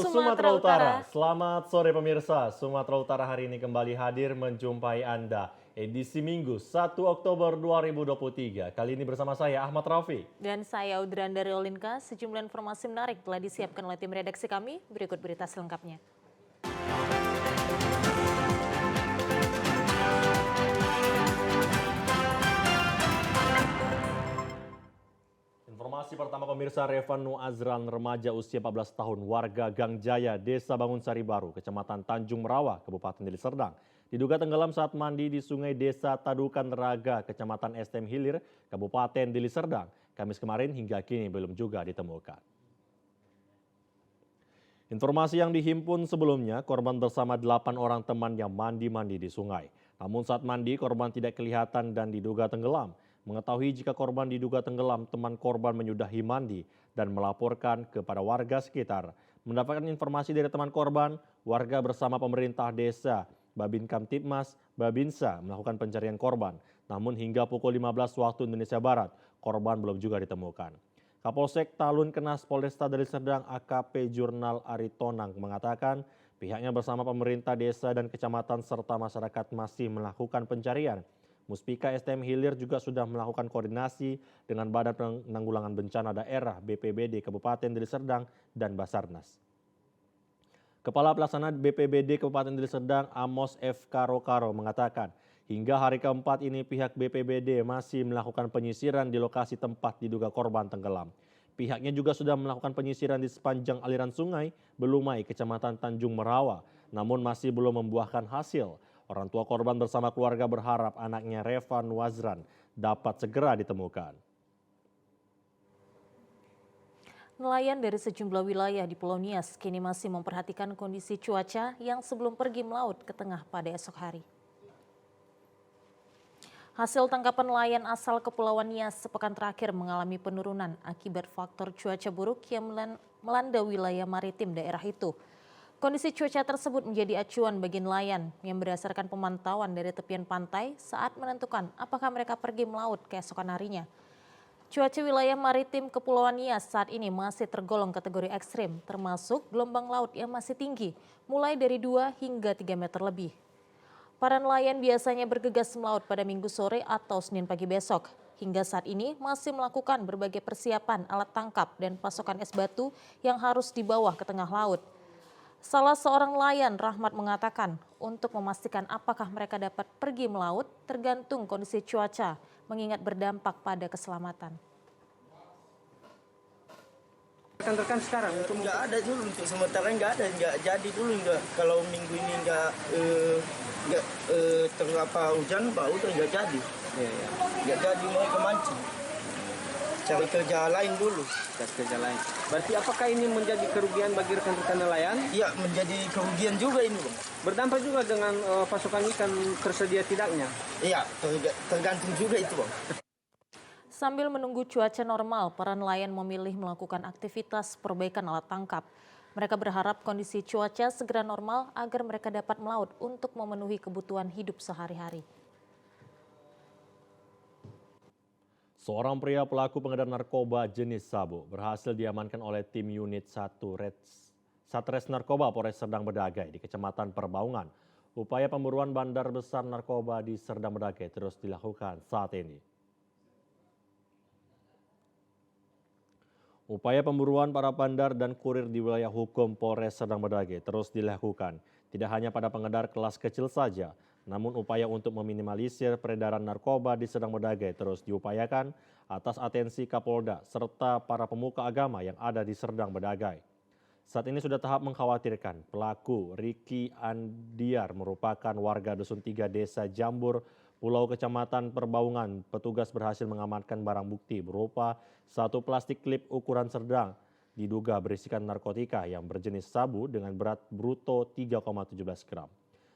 Sumatera Utara. Selamat sore pemirsa. Sumatera Utara hari ini kembali hadir menjumpai Anda. Edisi Minggu 1 Oktober 2023. Kali ini bersama saya Ahmad Rafi. Dan saya Udranda Riolinka. Sejumlah informasi menarik telah disiapkan oleh tim redaksi kami. Berikut berita selengkapnya. Informasi pertama pemirsa, Revanu Azran, remaja usia 14 tahun, warga Gang Jaya, Desa Bangunsari Baru, Kecamatan Tanjung Merawa, Kabupaten Deli Serdang, diduga tenggelam saat mandi di Sungai Desa Tadukan Raga, Kecamatan STM Hilir, Kabupaten Deli Serdang. Kamis kemarin hingga kini belum juga ditemukan. Informasi yang dihimpun sebelumnya, korban bersama 8 orang teman yang mandi-mandi di sungai. Namun saat mandi, korban tidak kelihatan dan diduga tenggelam. Mengetahui jika korban diduga tenggelam, teman korban menyudahi mandi dan melaporkan kepada warga sekitar. Mendapatkan informasi dari teman korban, warga bersama pemerintah desa, Babin Kamtipmas, Babinsa melakukan pencarian korban. Namun hingga pukul 15 waktu Indonesia Barat, korban belum juga ditemukan. Kapolsek Talun Kenas Polresta Deli Serdang AKP Jurnal Aritonang mengatakan pihaknya bersama pemerintah desa dan kecamatan serta masyarakat masih melakukan pencarian. Muspika STM Hilir juga sudah melakukan koordinasi dengan Badan Penanggulangan Bencana Daerah BPBD Kabupaten Deli Serdang dan Basarnas. Kepala Pelaksana BPBD Kabupaten Deli Serdang Amos F. Karo mengatakan hingga hari keempat ini pihak BPBD masih melakukan penyisiran di lokasi tempat diduga korban tenggelam. Pihaknya juga sudah melakukan penyisiran di sepanjang aliran sungai Belumai, Kecamatan Tanjung Merawa, namun masih belum membuahkan hasil. Orang tua korban bersama keluarga berharap anaknya Revan Wazran dapat segera ditemukan. Nelayan dari sejumlah wilayah di Pulau Nias kini masih memperhatikan kondisi cuaca yang sebelum pergi melaut ke tengah pada esok hari. Hasil tangkapan nelayan asal Kepulauan Nias sepekan terakhir mengalami penurunan akibat faktor cuaca buruk yang melanda wilayah maritim daerah itu. Kondisi cuaca tersebut menjadi acuan bagi nelayan yang berdasarkan pemantauan dari tepian pantai saat menentukan apakah mereka pergi melaut keesokan harinya. Cuaca wilayah maritim Kepulauan Nias saat ini masih tergolong kategori ekstrim, termasuk gelombang laut yang masih tinggi, mulai dari 2 hingga 3 meter lebih. Para nelayan biasanya bergegas melaut pada Minggu sore atau Senin pagi besok. Hingga saat ini masih melakukan berbagai persiapan alat tangkap dan pasokan es batu yang harus dibawa ke tengah laut. Salah seorang nelayan, Rahmat, mengatakan untuk memastikan apakah mereka dapat pergi melaut tergantung kondisi cuaca, mengingat berdampak pada keselamatan. Rekan-rekan sekarang untuk nggak ada dulu, untuk sementara nggak ada, nggak jadi dulu, nggak, kalau minggu ini nggak terapa hujan, pak udah nggak jadi, nggak jadi mereka mancing, cari kerja lain dulu. cari kerja lain. Berarti apakah ini menjadi kerugian bagi rekan-rekan nelayan? Iya, menjadi kerugian juga ini, Bang. Berdampak juga dengan pasokan ikan tersedia tidaknya? Iya, tergantung juga itu, Bang. Sambil menunggu cuaca normal, para nelayan memilih melakukan aktivitas perbaikan alat tangkap. Mereka berharap kondisi cuaca segera normal agar mereka dapat melaut untuk memenuhi kebutuhan hidup sehari-hari. Seorang pria pelaku pengedar narkoba jenis sabu berhasil diamankan oleh tim unit 1 Satres Narkoba Polres Serdang Bedagai di Kecamatan Perbaungan. Upaya pemburuan bandar besar narkoba di Serdang Bedagai terus dilakukan saat ini. Upaya pemburuan para bandar dan kurir di wilayah hukum Polres Serdang Bedagai terus dilakukan. Tidak hanya pada pengedar kelas kecil saja, namun upaya untuk meminimalisir peredaran narkoba di Serdang Bedagai terus diupayakan atas atensi Kapolda serta para pemuka agama yang ada di Serdang Bedagai. Saat ini sudah tahap mengkhawatirkan pelaku Riki Andiar merupakan warga Dusun 3 Desa Jambur, Pulau Kecamatan Perbaungan. Petugas berhasil mengamankan barang bukti berupa 1 plastik klip ukuran sedang diduga berisikan narkotika yang berjenis sabu dengan berat bruto 3,17 gram.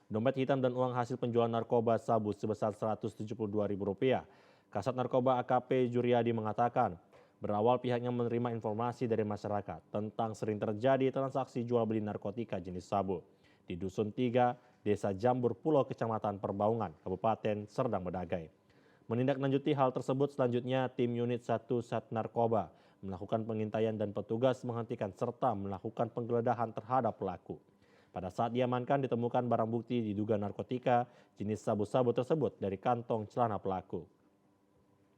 Dompet hitam dan uang hasil penjualan narkoba sabu sebesar Rp172.000. Kasat Narkoba AKP Juryadi mengatakan berawal pihaknya menerima informasi dari masyarakat tentang sering terjadi transaksi jual beli narkotika jenis sabu di Dusun 3, Desa Jambur, Pulau Kecamatan Perbaungan, Kabupaten Serdang Bedagai. Menindaklanjuti hal tersebut selanjutnya tim unit 1 Sat Narkoba melakukan pengintaian dan petugas menghentikan serta melakukan penggeledahan terhadap pelaku. Pada saat diamankan ditemukan barang bukti diduga narkotika jenis sabu-sabu tersebut dari kantong celana pelaku.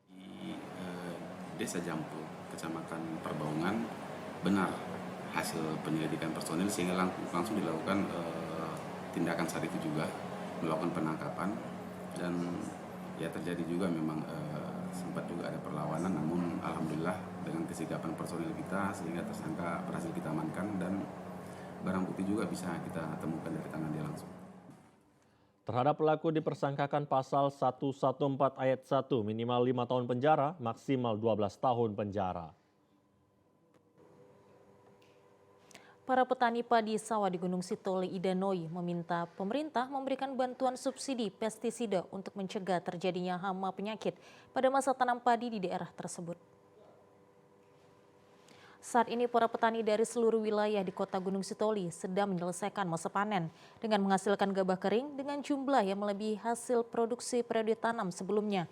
Di Desa Jampu, Kecamatan Perbaungan, benar hasil penyelidikan personil sehingga langsung dilakukan tindakan saat itu juga, melakukan penangkapan, dan ya terjadi juga memang sempat juga ada perlawanan, namun alhamdulillah dengan kesigapan personil kita sehingga tersangka berhasil kita amankan dan barang bukti juga bisa kita temukan dari tangan dia langsung. Terhadap pelaku dipersangkakan pasal 114 ayat 1 minimal 5 tahun penjara, maksimal 12 tahun penjara. Para petani padi sawah di Gunung Sitoli, Idanoi meminta pemerintah memberikan bantuan subsidi pestisida untuk mencegah terjadinya hama penyakit pada masa tanam padi di daerah tersebut. Saat ini para petani dari seluruh wilayah di kota Gunung Sitoli sedang menyelesaikan masa panen dengan menghasilkan gabah kering dengan jumlah yang melebihi hasil produksi periode tanam sebelumnya.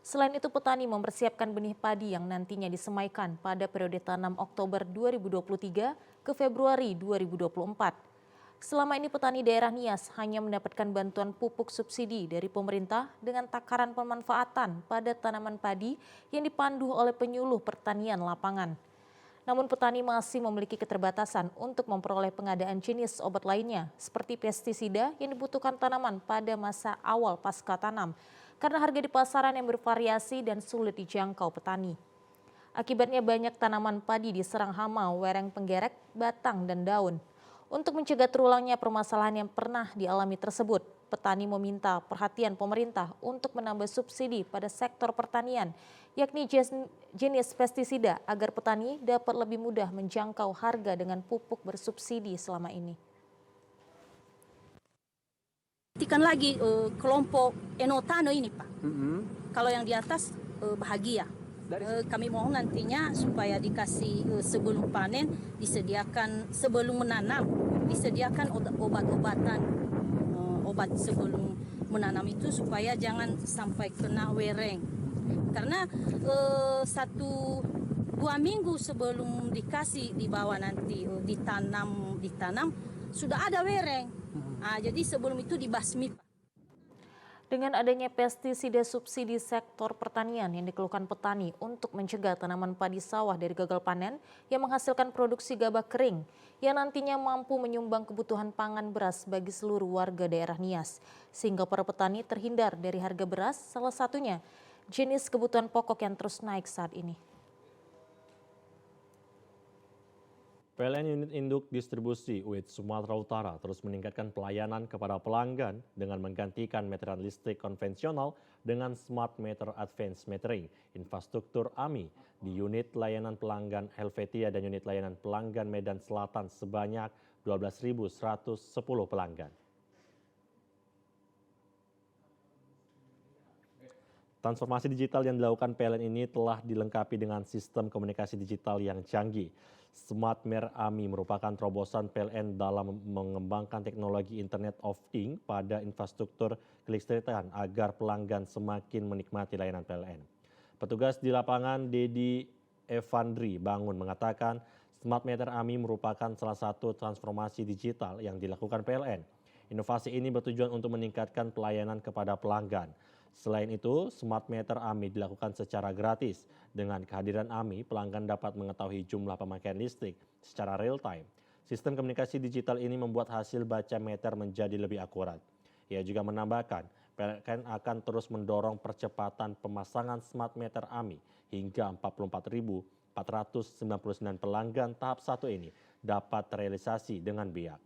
Selain itu petani mempersiapkan benih padi yang nantinya disemaikan pada periode tanam Oktober 2023 ke Februari 2024. Selama ini petani daerah Nias hanya mendapatkan bantuan pupuk subsidi dari pemerintah dengan takaran pemanfaatan pada tanaman padi yang dipandu oleh penyuluh pertanian lapangan. Namun petani masih memiliki keterbatasan untuk memperoleh pengadaan jenis obat lainnya seperti pestisida yang dibutuhkan tanaman pada masa awal pasca tanam karena harga di pasaran yang bervariasi dan sulit dijangkau petani. Akibatnya banyak tanaman padi diserang hama, wereng penggerek, batang, dan daun. Untuk mencegah terulangnya permasalahan yang pernah dialami tersebut, petani meminta perhatian pemerintah untuk menambah subsidi pada sektor pertanian, yakni jenis pestisida agar petani dapat lebih mudah menjangkau harga dengan pupuk bersubsidi selama ini. Perhatikan lagi kelompok enotano ini Pak. Kalau yang di atas bahagia. Kami mohon nantinya supaya dikasih sebelum panen, disediakan sebelum menanam, disediakan obat-obatan, obat sebelum menanam itu supaya jangan sampai kena wereng. Karena 1-2 minggu sebelum dikasih di bawah nanti ditanam sudah ada wereng. Jadi sebelum itu dibasmi Pak. Dengan adanya pestisida subsidi sektor pertanian yang dikeluhkan petani untuk mencegah tanaman padi sawah dari gagal panen yang menghasilkan produksi gabah kering yang nantinya mampu menyumbang kebutuhan pangan beras bagi seluruh warga daerah Nias. Sehingga para petani terhindar dari harga beras, salah satunya jenis kebutuhan pokok yang terus naik saat ini. PLN Unit Induk Distribusi UID Sumatera Utara terus meningkatkan pelayanan kepada pelanggan dengan menggantikan meteran listrik konvensional dengan Smart Meter Advanced Metering, infrastruktur AMI di unit layanan pelanggan Helvetia dan unit layanan pelanggan Medan Selatan sebanyak 12.110 pelanggan. Transformasi digital yang dilakukan PLN ini telah dilengkapi dengan sistem komunikasi digital yang canggih. Smart Meter AMI merupakan terobosan PLN dalam mengembangkan teknologi Internet of Things pada infrastruktur kelistrikan agar pelanggan semakin menikmati layanan PLN. Petugas di lapangan Dedi Evandri Bangun mengatakan Smart Meter AMI merupakan salah satu transformasi digital yang dilakukan PLN. Inovasi ini bertujuan untuk meningkatkan pelayanan kepada pelanggan. Selain itu, Smart Meter AMI dilakukan secara gratis. Dengan kehadiran AMI, pelanggan dapat mengetahui jumlah pemakaian listrik secara real time. Sistem komunikasi digital ini membuat hasil baca meter menjadi lebih akurat. Ia juga menambahkan, PLN akan terus mendorong percepatan pemasangan Smart Meter AMI hingga 44.499 pelanggan tahap 1 ini dapat terrealisasi dengan biak.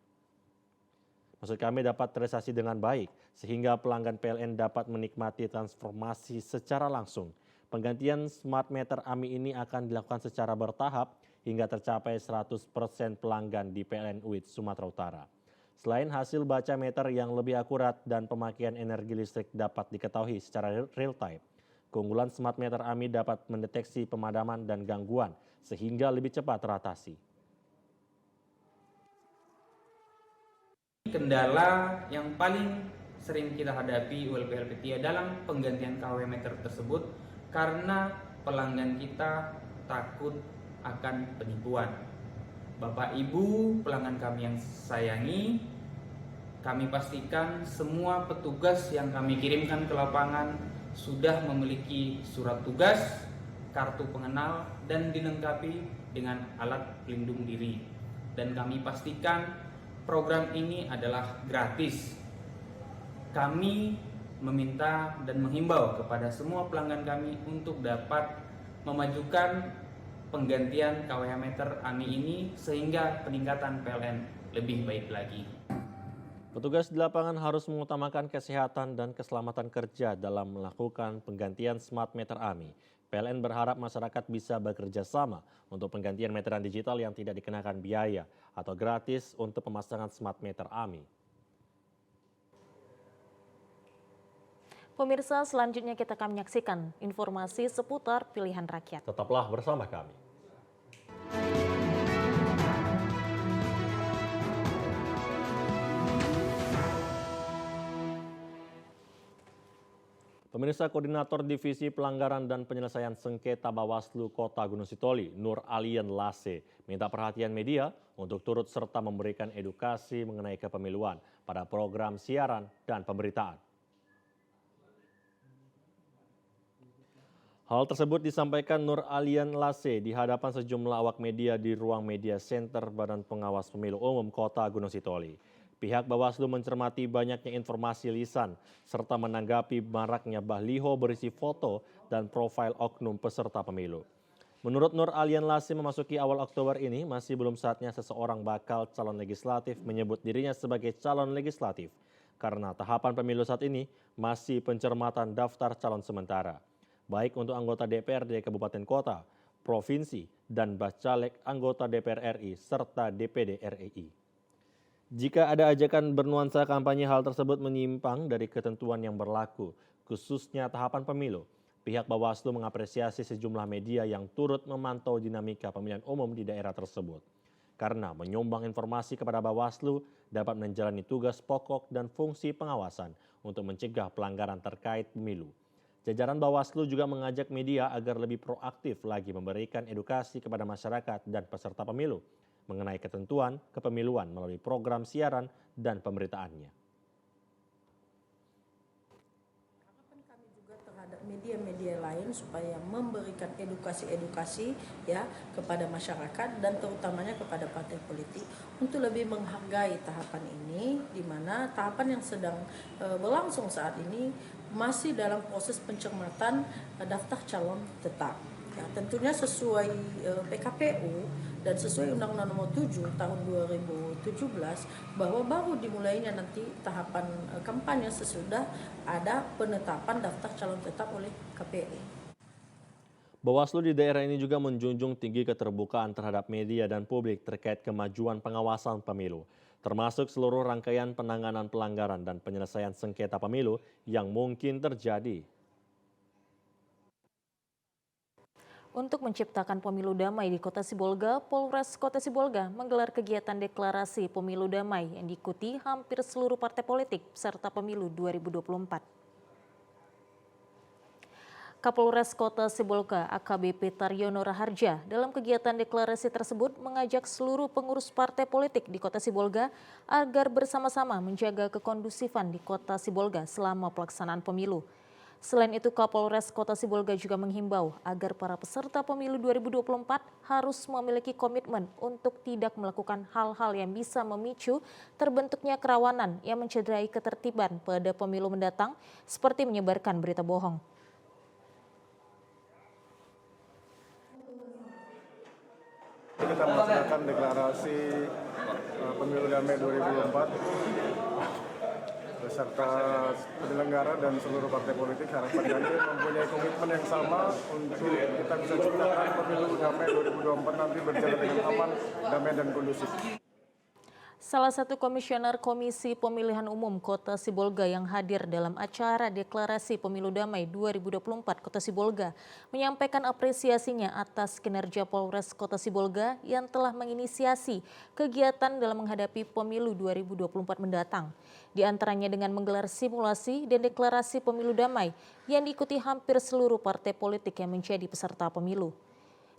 Maksud kami dapat terrealisasi dengan baik, sehingga pelanggan PLN dapat menikmati transformasi secara langsung. Penggantian Smart Meter AMI ini akan dilakukan secara bertahap hingga tercapai 100% pelanggan di PLN UID Sumatera Utara. Selain hasil baca meter yang lebih akurat dan pemakaian energi listrik dapat diketahui secara real time, keunggulan Smart Meter AMI dapat mendeteksi pemadaman dan gangguan sehingga lebih cepat teratasi. Kendala yang paling sering kita hadapi ULP Helvetia dalam penggantian KW meter tersebut karena pelanggan kita takut akan penipuan. Bapak Ibu pelanggan kami yang sayangi, kami pastikan semua petugas yang kami kirimkan ke lapangan sudah memiliki surat tugas, kartu pengenal, dan dilengkapi dengan alat pelindung diri. Dan kami pastikan program ini adalah gratis. Kami meminta dan menghimbau kepada semua pelanggan kami untuk dapat memajukan penggantian KWH meter AMI ini sehingga peningkatan PLN lebih baik lagi. Petugas di lapangan harus mengutamakan kesehatan dan keselamatan kerja dalam melakukan penggantian smart meter AMI. PLN berharap masyarakat bisa bekerja sama untuk penggantian meteran digital yang tidak dikenakan biaya atau gratis untuk pemasangan smart meter AMI. Pemirsa, selanjutnya kita akan menyaksikan informasi seputar pilihan rakyat. Tetaplah bersama kami. Pemirsa, Koordinator Divisi Pelanggaran dan Penyelesaian Sengketa Bawaslu Kota Gunung Sitoli, Nur Alian Lase, minta perhatian media untuk turut serta memberikan edukasi mengenai kepemiluan pada program siaran dan pemberitaan. Hal tersebut disampaikan Nur Alian Lase di hadapan sejumlah awak media di ruang media center Badan Pengawas Pemilu Umum Kota Gunung Sitoli. Pihak Bawaslu mencermati banyaknya informasi lisan serta menanggapi maraknya baliho berisi foto dan profil oknum peserta pemilu. Menurut Nur Alian Lase, memasuki awal Oktober ini masih belum saatnya seseorang bakal calon legislatif menyebut dirinya sebagai calon legislatif karena tahapan pemilu saat ini masih pencermatan daftar calon sementara, baik untuk anggota DPRD Kabupaten Kota, Provinsi, dan Bacalek anggota DPR RI serta DPD RI. Jika ada ajakan bernuansa kampanye, hal tersebut menyimpang dari ketentuan yang berlaku, khususnya tahapan pemilu. Pihak Bawaslu mengapresiasi sejumlah media yang turut memantau dinamika pemilihan umum di daerah tersebut. Karena menyumbang informasi kepada Bawaslu dapat menjalani tugas pokok dan fungsi pengawasan untuk mencegah pelanggaran terkait pemilu. Jajaran Bawaslu juga mengajak media agar lebih proaktif lagi memberikan edukasi kepada masyarakat dan peserta pemilu mengenai ketentuan kepemiluan melalui program siaran dan pemberitaannya. Harapan kami juga terhadap media-media lain supaya memberikan edukasi-edukasi ya kepada masyarakat dan terutamanya kepada partai politik untuk lebih menghargai tahapan ini, di mana tahapan yang sedang berlangsung saat ini masih dalam proses pencermatan daftar calon tetap. Ya, tentunya sesuai PKPU dan sesuai Undang-Undang Nomor 7 Tahun 2017 bahwa baru dimulainya nanti tahapan kampanye sesudah ada penetapan daftar calon tetap oleh KPU. Bawaslu di daerah ini juga menjunjung tinggi keterbukaan terhadap media dan publik terkait kemajuan pengawasan pemilu, termasuk seluruh rangkaian penanganan pelanggaran dan penyelesaian sengketa pemilu yang mungkin terjadi. Untuk menciptakan pemilu damai di Kota Sibolga, Polres Kota Sibolga menggelar kegiatan deklarasi pemilu damai yang diikuti hampir seluruh partai politik peserta pemilu 2024. Kapolres Kota Sibolga AKBP Taryono Raharja dalam kegiatan deklarasi tersebut mengajak seluruh pengurus partai politik di Kota Sibolga agar bersama-sama menjaga kekondusifan di Kota Sibolga selama pelaksanaan pemilu. Selain itu, Kapolres Kota Sibolga juga menghimbau agar para peserta pemilu 2024 harus memiliki komitmen untuk tidak melakukan hal-hal yang bisa memicu terbentuknya kerawanan yang mencederai ketertiban pada pemilu mendatang, seperti menyebarkan berita bohong. Kita melaksanakan deklarasi pemilu damai 2024 beserta penyelenggara dan seluruh partai politik. Harapan kami mempunyai komitmen yang sama untuk kita bisa ciptakan pemilu damai 2024 nanti berjalan dengan aman, damai dan kondusif. Salah satu komisioner Komisi Pemilihan Umum Kota Sibolga yang hadir dalam acara deklarasi pemilu damai 2024 Kota Sibolga menyampaikan apresiasinya atas kinerja Polres Kota Sibolga yang telah menginisiasi kegiatan dalam menghadapi pemilu 2024 mendatang. Di antaranya dengan menggelar simulasi dan deklarasi pemilu damai yang diikuti hampir seluruh partai politik yang menjadi peserta pemilu.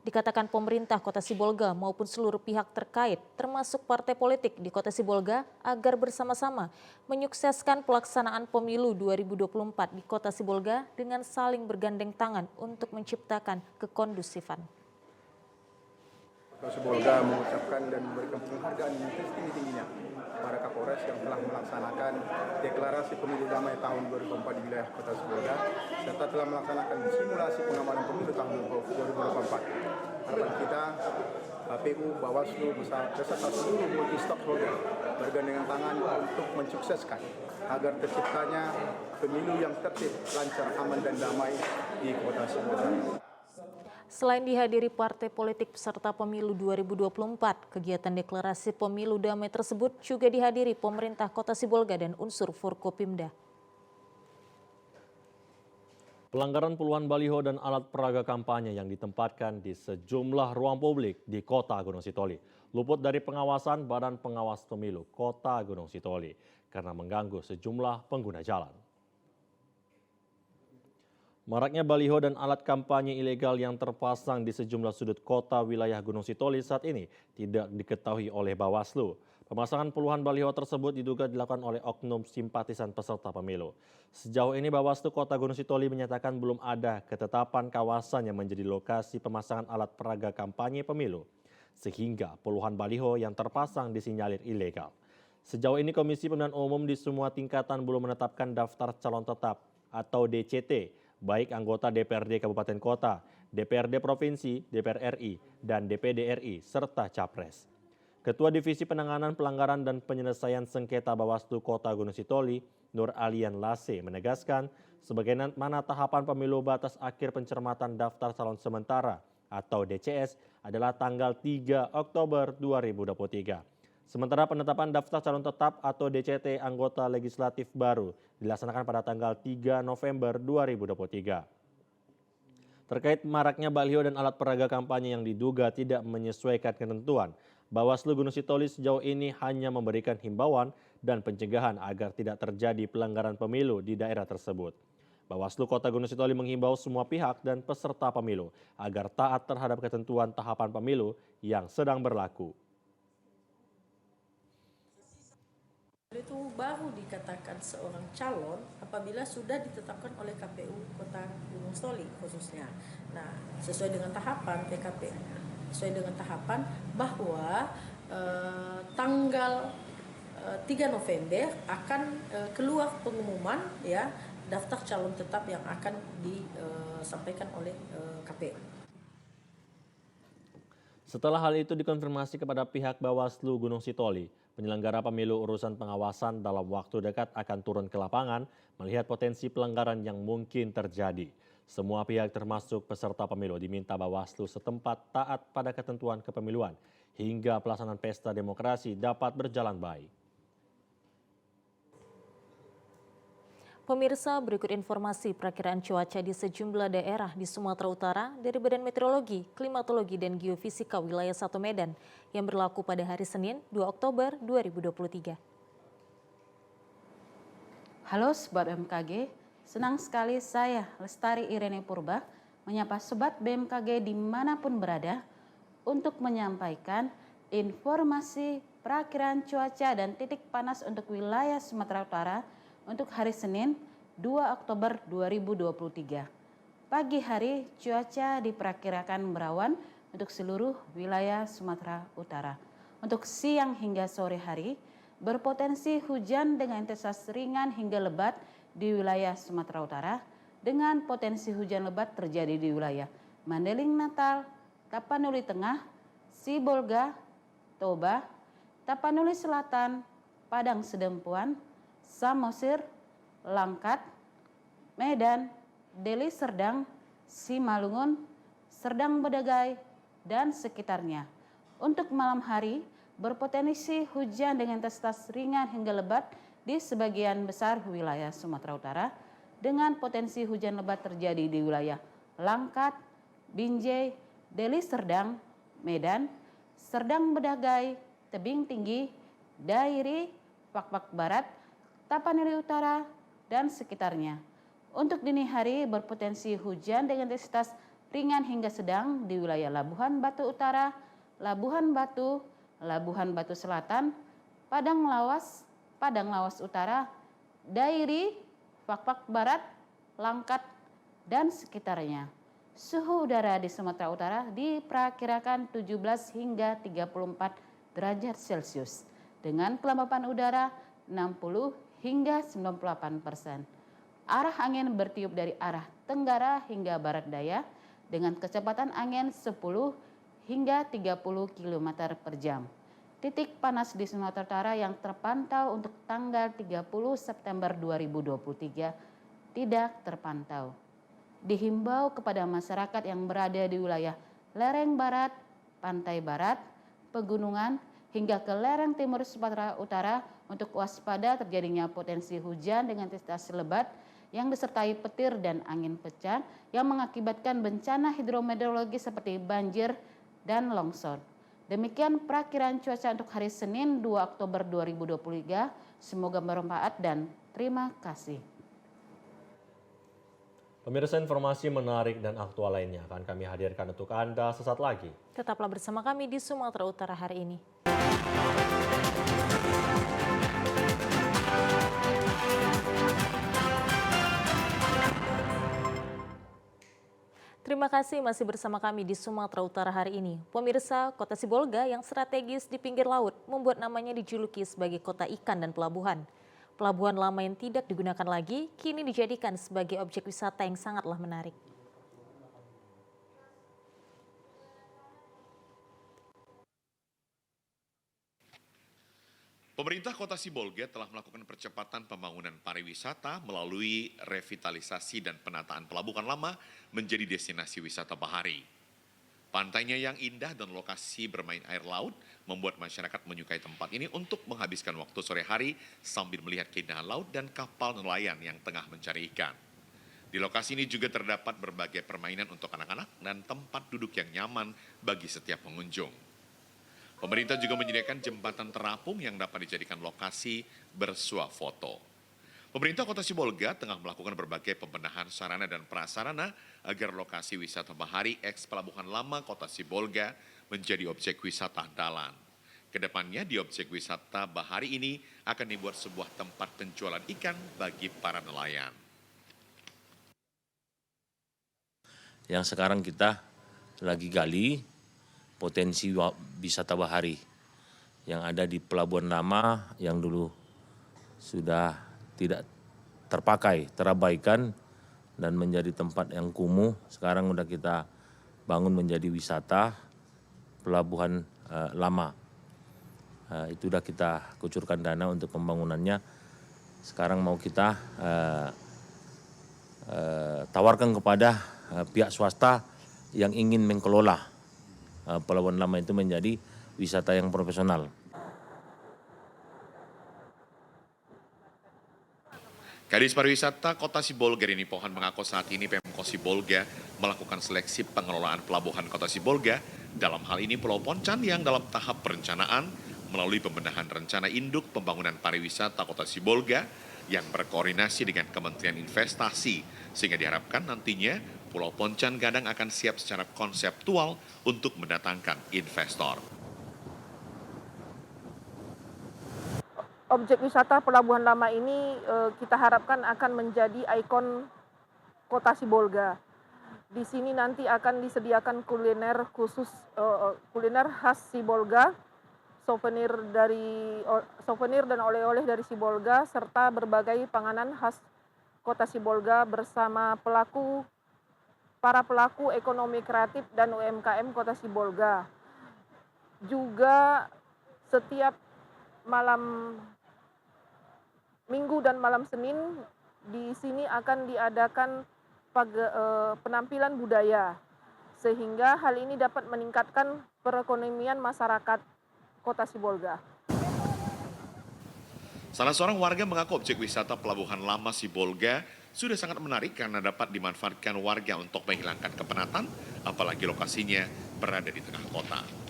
Dikatakan pemerintah Kota Sibolga maupun seluruh pihak terkait, termasuk partai politik di Kota Sibolga, agar bersama-sama menyukseskan pelaksanaan pemilu 2024 di Kota Sibolga dengan saling bergandeng tangan untuk menciptakan kekondusifan. Kota Sibolga mengucapkan dan memberikan penghargaan yang setinggi-tingginya kepada Kapolres yang telah melaksanakan deklarasi pemilu damai tahun 2024 di wilayah Kota Sibolga serta telah melaksanakan simulasi pengamanan pemilu tahun 2024. Harapan kita, KPU, Bawaslu, beserta seluruh multi stakeholder bergandengan tangan untuk mensukseskan agar terciptanya pemilu yang tertib, lancar, aman dan damai di Kota Sibolga. Selain dihadiri partai politik peserta pemilu 2024, kegiatan deklarasi pemilu damai tersebut juga dihadiri pemerintah Kota Sibolga dan unsur Forkopimda. Pelanggaran puluhan baliho dan alat peraga kampanye yang ditempatkan di sejumlah ruang publik di Kota Gunung Sitoli luput dari pengawasan Badan Pengawas Pemilu Kota Gunung Sitoli karena mengganggu sejumlah pengguna jalan. Maraknya baliho dan alat kampanye ilegal yang terpasang di sejumlah sudut kota wilayah Gunung Sitoli saat ini tidak diketahui oleh Bawaslu. Pemasangan puluhan baliho tersebut diduga dilakukan oleh oknum simpatisan peserta pemilu. Sejauh ini Bawaslu Kota Gunung Sitoli menyatakan belum ada ketetapan kawasan yang menjadi lokasi pemasangan alat peraga kampanye pemilu, sehingga puluhan baliho yang terpasang disinyalir ilegal. Sejauh ini Komisi Pemilihan Umum di semua tingkatan belum menetapkan daftar calon tetap atau DCT, baik anggota DPRD Kabupaten Kota, DPRD Provinsi, DPR RI, dan DPD RI, serta Capres. Ketua Divisi Penanganan Pelanggaran dan Penyelesaian Sengketa Bawaslu Kota Gunung Sitoli, Nur Alian Lase, menegaskan sebagaimana tahapan pemilu batas akhir pencermatan daftar calon sementara atau DCS adalah tanggal 3 Oktober 2023. Sementara penetapan daftar calon tetap atau DCT anggota legislatif baru dilaksanakan pada tanggal 3 November 2023. Terkait maraknya baliho dan alat peraga kampanye yang diduga tidak menyesuaikan ketentuan, Bawaslu Gunung Sitoli sejauh ini hanya memberikan himbauan dan pencegahan agar tidak terjadi pelanggaran pemilu di daerah tersebut. Bawaslu Kota Gunung Sitoli menghimbau semua pihak dan peserta pemilu agar taat terhadap ketentuan tahapan pemilu yang sedang berlaku. Itu baru dikatakan seorang calon apabila sudah ditetapkan oleh KPU Kota Gunung Sitoli khususnya. Nah, sesuai dengan tahapan PKP, sesuai dengan tahapan bahwa tanggal 3 November akan keluar pengumuman ya daftar calon tetap yang akan disampaikan oleh KPU. Setelah hal itu dikonfirmasi kepada pihak Bawaslu Gunung Sitoli, penyelenggara pemilu urusan pengawasan dalam waktu dekat akan turun ke lapangan melihat potensi pelanggaran yang mungkin terjadi. Semua pihak termasuk peserta pemilu diminta Bawaslu setempat taat pada ketentuan kepemiluan hingga pelaksanaan pesta demokrasi dapat berjalan baik. Pemirsa, berikut informasi perakiraan cuaca di sejumlah daerah di Sumatera Utara dari Badan Meteorologi, Klimatologi, dan Geofisika Wilayah 1 Medan yang berlaku pada hari Senin 2 Oktober 2023. Halo Sobat BMKG, senang sekali saya Lestari Irene Purba menyapa Sobat BMKG dimanapun berada untuk menyampaikan informasi perakiraan cuaca dan titik panas untuk wilayah Sumatera Utara untuk hari Senin 2 Oktober 2023. Pagi hari cuaca diperkirakan berawan untuk seluruh wilayah Sumatera Utara. Untuk siang hingga sore hari berpotensi hujan dengan intensitas ringan hingga lebat di wilayah Sumatera Utara dengan potensi hujan lebat terjadi di wilayah Mandailing Natal, Tapanuli Tengah, Sibolga, Toba, Tapanuli Selatan, Padang Sedempuan, Samosir, Langkat, Medan, Deli Serdang, Simalungun, Serdang Bedagai, dan sekitarnya. Untuk malam hari, berpotensi hujan dengan intensitas ringan hingga lebat di sebagian besar wilayah Sumatera Utara, dengan potensi hujan lebat terjadi di wilayah Langkat, Binjai, Deli Serdang, Medan, Serdang Bedagai, Tebing Tinggi, Dairi, Pakpak Barat, Tapanuli Utara, dan sekitarnya. Untuk dini hari berpotensi hujan dengan intensitas ringan hingga sedang di wilayah Labuhan Batu Utara, Labuhan Batu, Labuhan Batu Selatan, Padang Lawas Utara, Dairi, Fakfak Barat, Langkat, dan sekitarnya. Suhu udara di Sumatera Utara diperkirakan 17 hingga 34 derajat Celcius dengan kelembapan udara 60 hingga 98%. Arah angin bertiup dari arah tenggara hingga barat daya dengan kecepatan angin 10 hingga 30 km per jam. Titik panas di Sumatera Utara yang terpantau untuk tanggal 30 September 2023 tidak terpantau. Dihimbau kepada masyarakat yang berada di wilayah lereng barat, pantai barat, pegunungan, hingga ke lereng timur Sumatera Utara untuk waspada terjadinya potensi hujan dengan intensitas lebat yang disertai petir dan angin kencang yang mengakibatkan bencana hidrometeorologi seperti banjir dan longsor. Demikian perakiraan cuaca untuk hari Senin 2 Oktober 2023. Semoga bermanfaat dan terima kasih. Pemirsa, informasi menarik dan aktual lainnya akan kami hadirkan untuk Anda sesaat lagi. Tetaplah bersama kami di Sumatera Utara hari ini. Terima kasih masih bersama kami di Sumatera Utara hari ini. Pemirsa, Kota Sibolga yang strategis di pinggir laut membuat namanya dijuluki sebagai kota ikan dan pelabuhan. Pelabuhan lama yang tidak digunakan lagi kini dijadikan sebagai objek wisata yang sangatlah menarik. Pemerintah Kota Sibolga telah melakukan percepatan pembangunan pariwisata melalui revitalisasi dan penataan pelabuhan lama menjadi destinasi wisata bahari. Pantainya yang indah dan lokasi bermain air laut membuat masyarakat menyukai tempat ini untuk menghabiskan waktu sore hari sambil melihat keindahan laut dan kapal nelayan yang tengah mencari ikan. Di lokasi ini juga terdapat berbagai permainan untuk anak-anak dan tempat duduk yang nyaman bagi setiap pengunjung. Pemerintah juga menyediakan jembatan terapung yang dapat dijadikan lokasi bersuah foto. Pemerintah Kota Sibolga tengah melakukan berbagai pembenahan sarana dan prasarana agar lokasi wisata bahari eks Pelabuhan Lama Kota Sibolga menjadi objek wisata andalan. Kedepannya di objek wisata bahari ini akan dibuat sebuah tempat penjualan ikan bagi para nelayan. Yang sekarang kita lagi gali potensi wisata bahari yang ada di Pelabuhan Lama yang dulu sudah tidak terpakai, terabaikan dan menjadi tempat yang kumuh. Sekarang udah kita bangun menjadi wisata Pelabuhan Lama. Itu udah kita kucurkan dana untuk pembangunannya. Sekarang mau kita tawarkan kepada pihak swasta yang ingin mengelola Pelabuhan Lama itu menjadi wisata yang profesional. Kadis Pariwisata Kota Sibolga Rini Pohan mengaku saat ini Pemkot Sibolga melakukan seleksi pengelolaan pelabuhan Kota Sibolga. Dalam hal ini Pulau Poncan yang dalam tahap perencanaan melalui pembenahan rencana induk pembangunan pariwisata Kota Sibolga yang berkoordinasi dengan Kementerian Investasi. Sehingga diharapkan nantinya Pulau Poncan Gadang akan siap secara konseptual untuk mendatangkan investor. Objek wisata Pelabuhan Lama ini kita harapkan akan menjadi ikon Kota Sibolga. Di sini nanti akan disediakan kuliner khusus, kuliner khas Sibolga, souvenir dan oleh-oleh dari Sibolga, serta berbagai panganan khas Kota Sibolga bersama para pelaku ekonomi kreatif dan UMKM Kota Sibolga. Juga setiap malam Minggu dan malam Senin di sini akan diadakan penampilan budaya, sehingga hal ini dapat meningkatkan perekonomian masyarakat Kota Sibolga. Salah seorang warga mengaku objek wisata Pelabuhan Lama Sibolga sudah sangat menarik karena dapat dimanfaatkan warga untuk menghilangkan kepenatan, apalagi lokasinya berada di tengah kota.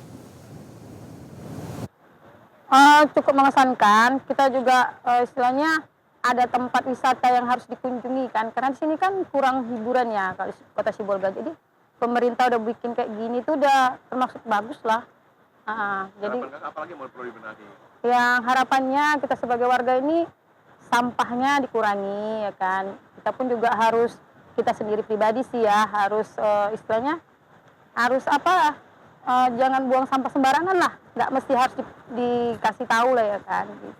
Cukup mengesankan. Kita juga istilahnya ada tempat wisata yang harus dikunjungi kan, karena di sini kan kurang hiburan ya kalau Kota Sibolga. Jadi pemerintah udah bikin kayak gini tuh udah termasuk bagus lah. Jadi Apalagi mau perlu dibenahi? yang harapannya kita sebagai warga ini sampahnya dikurangi ya kan. Kita pun juga harus, kita sendiri pribadi sih ya, harus istilahnya harus jangan buang sampah sembarangan lah. Nggak mesti harus dikasih tahu lah ya kan. Gitu.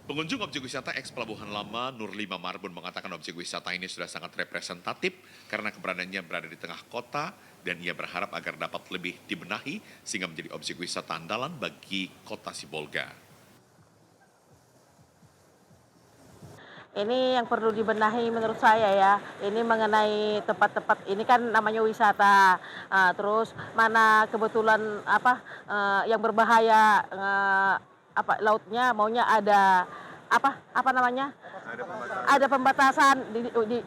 Pengunjung objek wisata eks Pelabuhan Lama Nurlima Marbun mengatakan objek wisata ini sudah sangat representatif karena keberadaannya berada di tengah kota dan ia berharap agar dapat lebih dibenahi sehingga menjadi objek wisata andalan bagi kota Sibolga. Ini yang perlu dibenahi menurut saya ya, ini mengenai tempat-tempat, ini kan namanya wisata, terus mana kebetulan yang berbahaya, lautnya maunya ada ada pembatasan,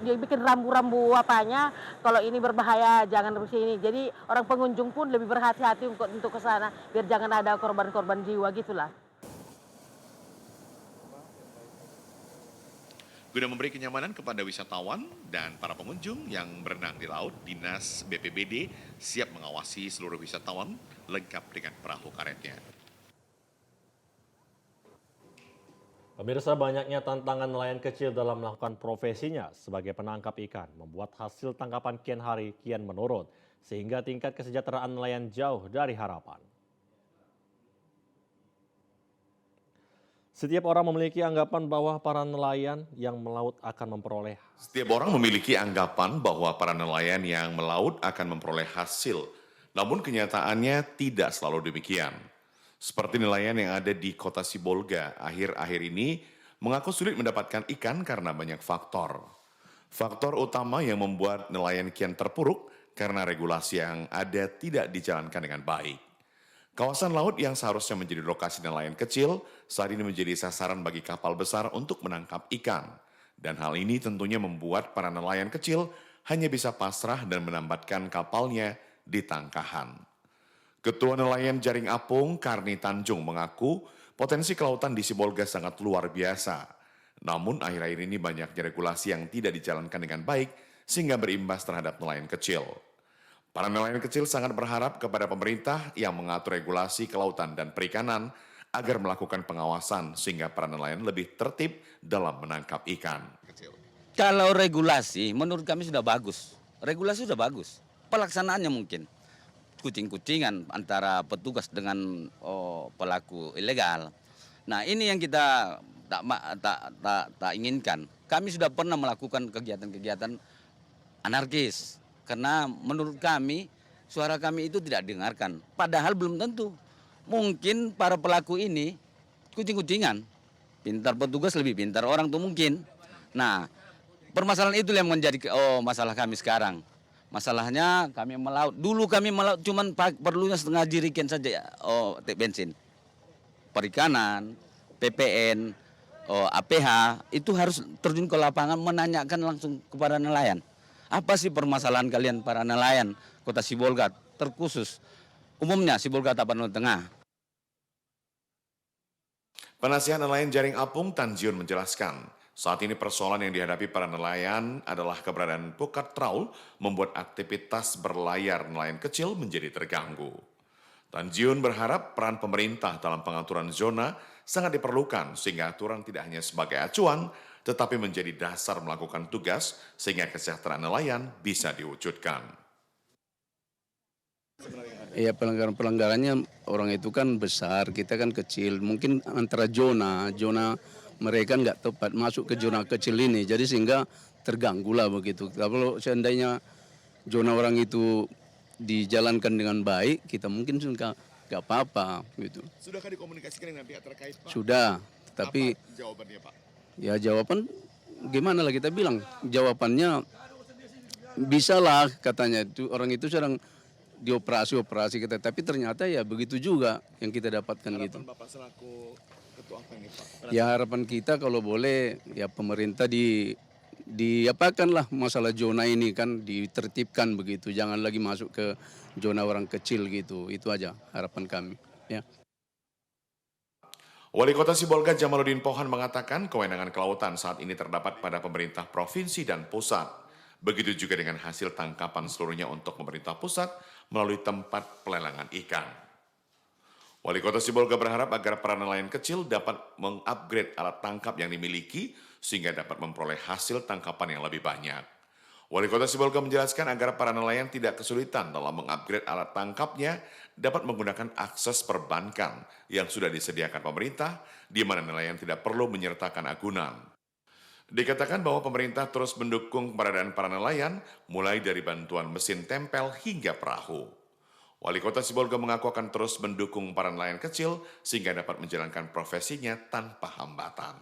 dibikin rambu-rambu apanya, kalau ini berbahaya jangan di sini. Jadi orang pengunjung pun lebih berhati-hati untuk ke sana biar jangan ada korban-korban jiwa gitulah. Guna memberi kenyamanan kepada wisatawan dan para pengunjung yang berenang di laut, Dinas BPBD siap mengawasi seluruh wisatawan lengkap dengan perahu karetnya. Pemirsa, banyaknya tantangan nelayan kecil dalam melakukan profesinya sebagai penangkap ikan membuat hasil tangkapan kian hari kian menurun, sehingga tingkat kesejahteraan nelayan jauh dari harapan. Setiap orang memiliki anggapan bahwa para nelayan yang melaut akan memperoleh. Setiap orang memiliki anggapan bahwa para nelayan yang melaut akan memperoleh hasil. Namun kenyataannya tidak selalu demikian. Seperti nelayan yang ada di kota Sibolga akhir-akhir ini mengaku sulit mendapatkan ikan karena banyak faktor. Faktor utama yang membuat nelayan kian terpuruk karena regulasi yang ada tidak dijalankan dengan baik. Kawasan laut yang seharusnya menjadi lokasi nelayan kecil saat ini menjadi sasaran bagi kapal besar untuk menangkap ikan. Dan hal ini tentunya membuat para nelayan kecil hanya bisa pasrah dan menambatkan kapalnya di tangkahan. Ketua Nelayan Jaring Apung, Karni Tanjung mengaku potensi kelautan di Sibolga sangat luar biasa. Namun akhir-akhir ini banyaknya regulasi yang tidak dijalankan dengan baik sehingga berimbas terhadap nelayan kecil. Para nelayan kecil sangat berharap kepada pemerintah yang mengatur regulasi kelautan dan perikanan agar melakukan pengawasan sehingga para nelayan lebih tertib dalam menangkap ikan. Kalau regulasi menurut kami sudah bagus. Regulasi sudah bagus. Pelaksanaannya mungkin kucing-kucingan antara petugas dengan pelaku ilegal. Nah, ini yang kita tak inginkan. Kami sudah pernah melakukan kegiatan-kegiatan anarkis. Karena menurut kami, suara kami itu tidak didengarkan. Padahal belum tentu. Mungkin para pelaku ini kucing-kucingan. Pintar petugas lebih pintar orang tuh mungkin. Nah, permasalahan itu yang menjadi masalah kami sekarang. Masalahnya kami melaut. Dulu kami melaut cuman perlunya setengah jerigen saja bensin. Perikanan, PPN, APH, itu harus terjun ke lapangan menanyakan langsung kepada nelayan. Apa sih permasalahan kalian para nelayan kota Sibolga, terkhusus umumnya Sibolga Tapanuli Tengah? Penasihat nelayan Jaring Apung Tanjiun menjelaskan, saat ini persoalan yang dihadapi para nelayan adalah keberadaan pukat traul membuat aktivitas berlayar nelayan kecil menjadi terganggu. Tanjiun berharap peran pemerintah dalam pengaturan zona sangat diperlukan sehingga aturan tidak hanya sebagai acuan, tetapi menjadi dasar melakukan tugas sehingga kesejahteraan nelayan bisa diwujudkan. Ya, pelanggarannya orang itu kan besar, kita kan kecil. Mungkin antara zona mereka nggak tepat masuk ke zona kecil ini, jadi sehingga terganggu lah begitu. Kalau seandainya zona orang itu dijalankan dengan baik, kita mungkin nggak apa-apa gitu. Sudahkah dikomunikasikan dengan pihak terkait, Pak? Sudah, tapi apa jawabannya, Pak? Ya jawaban gimana lah kita bilang, jawabannya bisalah katanya itu orang itu sedang dioperasi kita, tapi ternyata ya begitu juga yang kita dapatkan. Harapan gitu. Bapak selaku ketua apa ini, Pak? Ya harapan kita kalau boleh ya pemerintah diapakanlah masalah zona ini kan ditertibkan begitu, jangan lagi masuk ke zona orang kecil gitu, itu aja harapan kami. Ya. Wali Kota Sibolga Jamaluddin Pohan mengatakan kewenangan kelautan saat ini terdapat pada pemerintah provinsi dan pusat. Begitu juga dengan hasil tangkapan seluruhnya untuk pemerintah pusat melalui tempat pelelangan ikan. Wali Kota Sibolga berharap agar para nelayan kecil dapat mengupgrade alat tangkap yang dimiliki sehingga dapat memperoleh hasil tangkapan yang lebih banyak. Wali Kota Sibolga menjelaskan agar para nelayan tidak kesulitan dalam mengupgrade alat tangkapnya dapat menggunakan akses perbankan yang sudah disediakan pemerintah, di mana nelayan tidak perlu menyertakan agunan. Dikatakan bahwa pemerintah terus mendukung keberadaan para nelayan, mulai dari bantuan mesin tempel hingga perahu. Wali Kota Sibolga mengaku akan terus mendukung para nelayan kecil sehingga dapat menjalankan profesinya tanpa hambatan.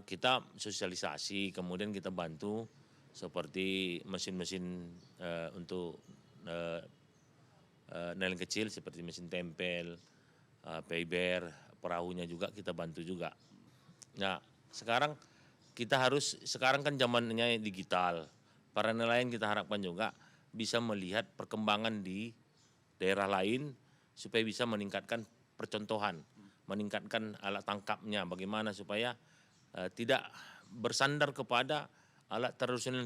Kita sosialisasi, kemudian kita bantu seperti mesin-mesin untuk nelayan kecil seperti mesin tempel, paybear, perahunya juga kita bantu juga. Nah, sekarang sekarang kan zamannya digital. Para nelayan kita harapkan juga bisa melihat perkembangan di daerah lain supaya bisa meningkatkan percontohan, meningkatkan alat tangkapnya, bagaimana supaya tidak bersandar kepada alat tradisional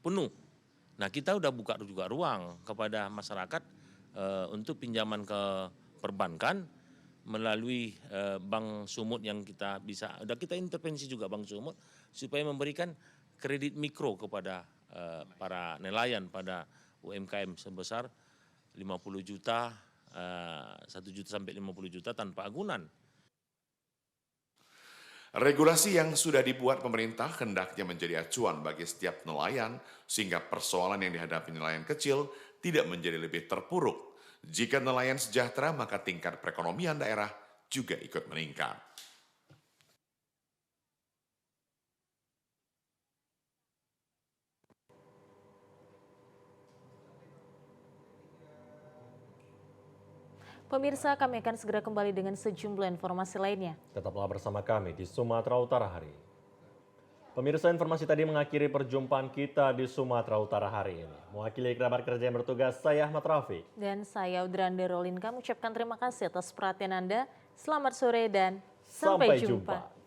penuh. Nah, kita udah buka juga ruang kepada masyarakat untuk pinjaman ke perbankan melalui bank sumut yang kita bisa, udah kita intervensi juga bank sumut supaya memberikan kredit mikro kepada para nelayan pada UMKM sebesar 50 juta, 1 juta sampai 50 juta tanpa agunan. Regulasi yang sudah dibuat pemerintah hendaknya menjadi acuan bagi setiap nelayan sehingga persoalan yang dihadapi nelayan kecil tidak menjadi lebih terpuruk. Jika nelayan sejahtera, maka tingkat perekonomian daerah juga ikut meningkat. Pemirsa, kami akan segera kembali dengan sejumlah informasi lainnya. Tetaplah bersama kami di Sumatera Utara hari ini. Pemirsa, informasi tadi mengakhiri perjumpaan kita di Sumatera Utara hari ini. Mewakili kerabat kerja yang bertugas, saya Ahmad Rafiq. Dan saya Udrandi Rolinka mengucapkan terima kasih atas perhatian Anda. Selamat sore dan sampai jumpa.